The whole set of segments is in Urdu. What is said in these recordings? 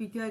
PTI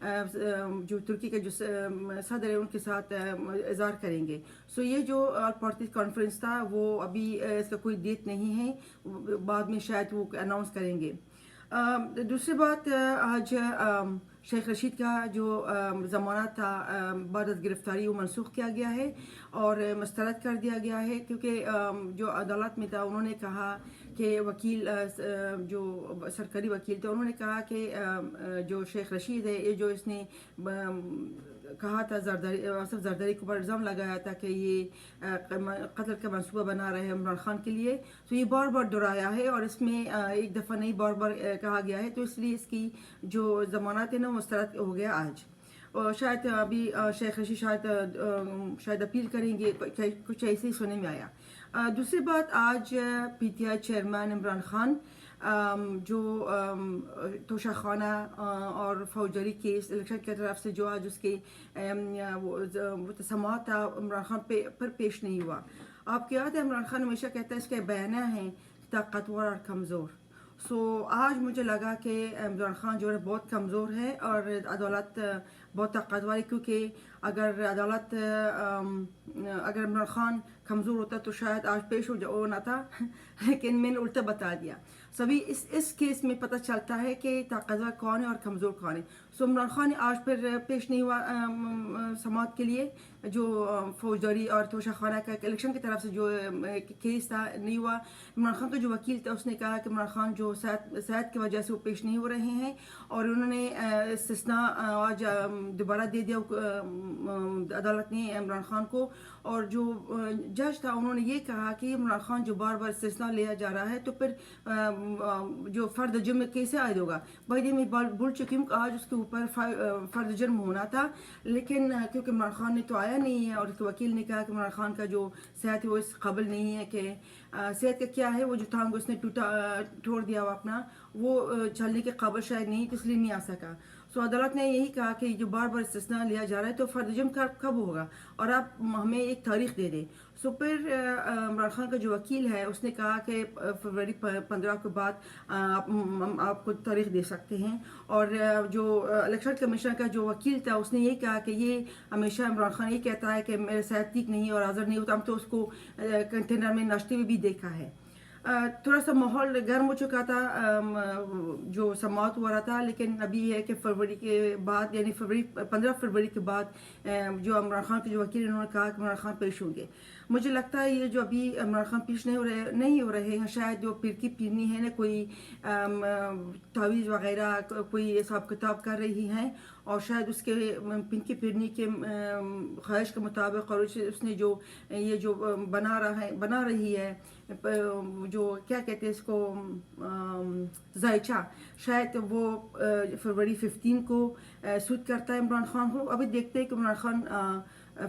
جو ترکی کے جو صدر ہے ان کے ساتھ اظہار کریں گے. سو یہ جو آل پارٹیز کانفرنس تھا وہ ابھی اس کا کوئی ڈیٹ نہیں ہے, بعد میں شاید وہ اناؤنس کریں گے. دوسری بات, آج شیخ رشید کا جو ضمانت تھا بعد از گرفتاری وہ منسوخ کیا گیا ہے اور مسترد کر دیا گیا ہے, کیونکہ جو عدالت میں تھا انہوں نے کہا کہ وکیل جو سرکاری وکیل تھے انہوں نے کہا کہ جو شیخ رشید ہے یہ جو اس نے کہا تھا آصف زرداری کے اوپر الزام لگایا تھا کہ یہ قتل کا منصوبہ بنا رہے ہیں عمران خان کے لیے, تو یہ بار بار دہرایا ہے اور اس میں ایک دفعہ نہیں بار بار کہا گیا ہے, تو اس لیے اس کی جو ضمانت ہے نا مسترد ہو گیا آج. اور شاید ابھی شیخ رشید شاید اپیل کریں گے, کچھ ایسے ہی سننے میں آیا. دوسری بات, آج P T I chairman Imran Khan جو توشہ خانہ اور فوجری کیس الیکشن کی طرف سے جو آج اس کے سماعت تھا عمران خان پر پیش نہیں ہوا. آپ کو یاد ہے عمران خان ہمیشہ کہتا ہے اس کے بیانیہ ہیں طاقتور اور کمزور. سو آج مجھے لگا کہ عمران خان جو ہے بہت کمزور ہے اور عدالت بہت طاقتور ہے, کیونکہ اگر عمران خان کمزور ہوتا تو شاید آج پیش ہونا تھا, لیکن میں نے الٹا بتا دیا. سبھی اس کیس میں پتہ چلتا ہے کہ طاقتور کون ہے اور کمزور کون ہے. سو عمران خان آج پھر پیش نہیں ہوا سماعت کے لیے, جو فوجداری اور توشہ خانہ کا الیکشن کی طرف سے جو کیس تھا نہیں ہوا. عمران خان کا جو وکیل تھا اس نے کہا کہ عمران خان جو صحت کی وجہ سے وہ پیش نہیں ہو رہے ہیں, اور انہوں نے استثناء آج دوبارہ دے دیا عدالت نے عمران خان کو. اور جو جج تھا انہوں نے یہ کہا کہ عمران خان جو بار بار استثناء لیا جا رہا ہے تو پھر جو فرد جرم کیسے عائد ہوگا. بھائی میں بول چکی ہوں کہ آج اس کے اوپر فرد جرم ہونا تھا, لیکن کیونکہ عمران خان نے تو آیا نہیں ہے اور اس کے وکیل نے کہا کہ عمران خان کا جو صحت ہے وہ اس قابل نہیں ہے, کہ صحت کا کیا ہے, وہ جو ٹانگ اس نے توڑ دیا ہوا اپنا, وہ چلنے کے قابل شاید نہیں, تو اس لیے نہیں آ سکا. سو عدالت نے یہی کہا کہ جو بار بار استثناء لیا جا رہا ہے تو فرد جرم کب ہوگا, اور آپ ہمیں ایک تاریخ دے دیں. سو پھر عمران خان کا جو وکیل ہے اس نے کہا کہ فروری 15 کے بعد آپ کو تاریخ دے سکتے ہیں. اور جو الیکشن کمیشن کا جو وکیل تھا اس نے یہ کہا کہ یہ ہمیشہ عمران خان یہ کہتا ہے کہ میرے صحت ٹھیک نہیں اور حاضر نہیں ہوتا, ہم تو اس کو کنٹینر میں ناشتے میں بھی دیکھا ہے. تھوڑا سا ماحول گرم ہو چکا تھا جو سماعت ہو رہا تھا, لیکن ابھی یہ ہے کہ فروری کے بعد یعنی 15 فروری کے بعد جو عمران خان کے جو وکیل انہوں نے کہا کہ عمران خان پیش ہوں گے. مجھے لگتا ہے یہ جو ابھی عمران خان پیش نہیں ہو رہے ہیں, شاید جو پیر کی پیرنی ہے نا کوئی تعویذ وغیرہ کوئی حساب کتاب کر رہی ہیں, اور شاید اس کے پن کی پیرنی کے خواہش کے مطابق, اور اس نے جو یہ جو بنا رہی ہے جو کیا کہتے ہیں اس کو ذائچہ, شاید وہ فروری 15 کو سوٹ کرتا ہے عمران خان کو. ابھی دیکھتے ہیں کہ عمران خان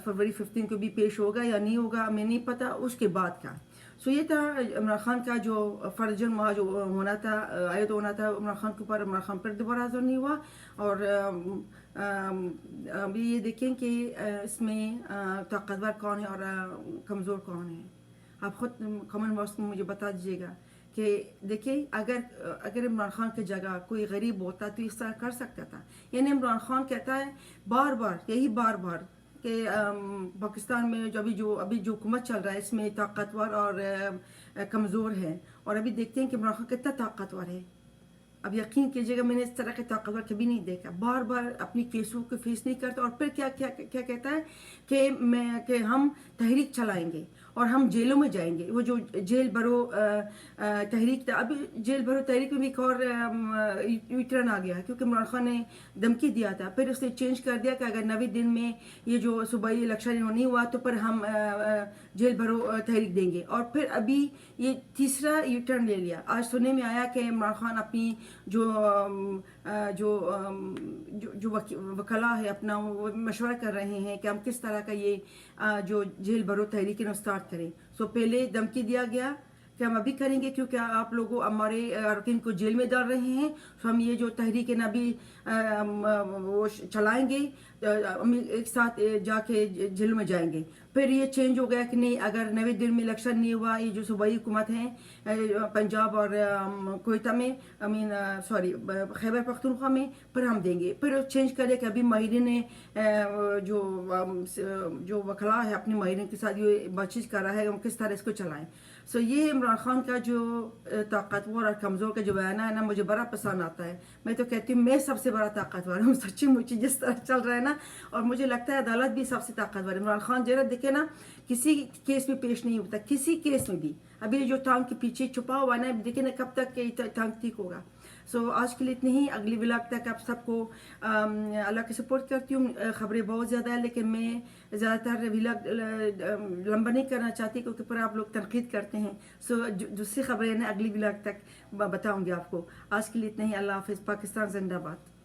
فروری 15 کو بھی پیش ہوگا یا نہیں ہوگا, ہمیں نہیں پتہ اس کے بعد کا. سو یہ تھا عمران خان کا جو فرض جرم جو ہونا تھا عائد ہونا تھا عمران خان کے اوپر. عمران خان پر دوبارہ حاضر نہیں ہوا, اور ابھی یہ دیکھیں کہ اس میں طاقتور کون ہے اور کمزور کون ہے. آپ خود کامن باکس میں مجھے بتا دیجیے گا کہ دیکھیں اگر عمران خان کی جگہ کوئی غریب ہوتا تو اس طرح کر سکتا تھا. یعنی عمران خان کہتا ہے بار بار کہ پاکستان میں ابھی جو حکومت چل رہا ہے اس میں طاقتور اور کمزور ہے, اور ابھی دیکھتے ہیں کہ عمران خان کتنا طاقتور ہے. اب یقین کیجیے گا میں نے اس طرح کے طاقتور کبھی نہیں دیکھا. بار بار اپنی کیسوں کو فیس نہیں کرتا, اور پھر کیا کہتا ہے کہ ہم تحریک چلائیں گے اور ہم جیلوں میں جائیں گے. وہ جو جیل بھرو تحریک تھا, ابھی جیل بھرو تحریک میں بھی ایک اور یو ٹرن آ گیا, کیونکہ عمران خان نے دھمکی دیا تھا. پھر اس نے چینج کر دیا کہ اگر 90 دن میں یہ جو صوبائی الیکشن نہیں ہوا تو پھر ہم جیل بھرو تحریک دیں گے. اور پھر ابھی یہ تیسرا یو ٹرن لے لیا. آج سننے میں آیا کہ عمران خان اپنی جو وکلا ہے اپنا وہ مشورہ کر رہے ہیں کہ ہم کس طرح کا یہ جو جیل بھرو تحریک اسٹارٹ کریں. سو پہلے دھمکی دیا گیا کہ ہم ابھی کریں گے کیونکہ آپ لوگوں ہمارے ارکین کو جیل میں ڈال رہے ہیں, تو ہم یہ جو تحریک ہے نا ابھی وہ چلائیں گے ایک ساتھ جا کے جیل میں جائیں گے. پھر یہ چینج ہو گیا کہ نہیں, اگر نویں دن میں الیکشن نہیں ہوا, یہ جو صوبائی حکومت ہیں پنجاب اور کوئٹہ میں, خیبر پختونخوا میں, پھر ہم دیں گے. پھر چینج کرے کہ ابھی ماہرین جو وکلا ہے اپنے ماہرین کے ساتھ یہ بات چیت کر رہا ہے ہم کس طرح اس کو چلائیں. سو یہ عمران خان کا جو طاقتور اور کمزور کا جو بیانہ ہے نا, مجھے بڑا پسند آتا ہے. میں تو کہتی ہوں میں سب سے بڑا طاقتور ہوں سچی مچی جس طرح چل رہا ہے نا. اور مجھے لگتا ہے عدالت بھی سب سے طاقتور ہے. عمران خان جرا دیکھے نا, کسی کیس میں پیش نہیں ہوتا, کسی کیس میں بھی. ابھی جو ٹانگ کے پیچھے چھپا ہوا ہے نا, دیکھیں نا کب تک یہ ٹانگ ٹھیک ہوگا. سو آج کے لیے اتنی ہی. اگلی ولاگ تک آپ سب کو اللہ کی سپورٹ کرتی ہوں. خبریں بہت زیادہ ہیں لیکن میں زیادہ تر ولاگ لمبا نہیں کرنا چاہتی کیونکہ پھر آپ لوگ تنقید کرتے ہیں. سو دوسری خبریں نا اگلی ولاگ تک بتاؤں گی آپ کو. آج کے لیے اتنا ہی. اللہ حافظ. پاکستان زندہ باد.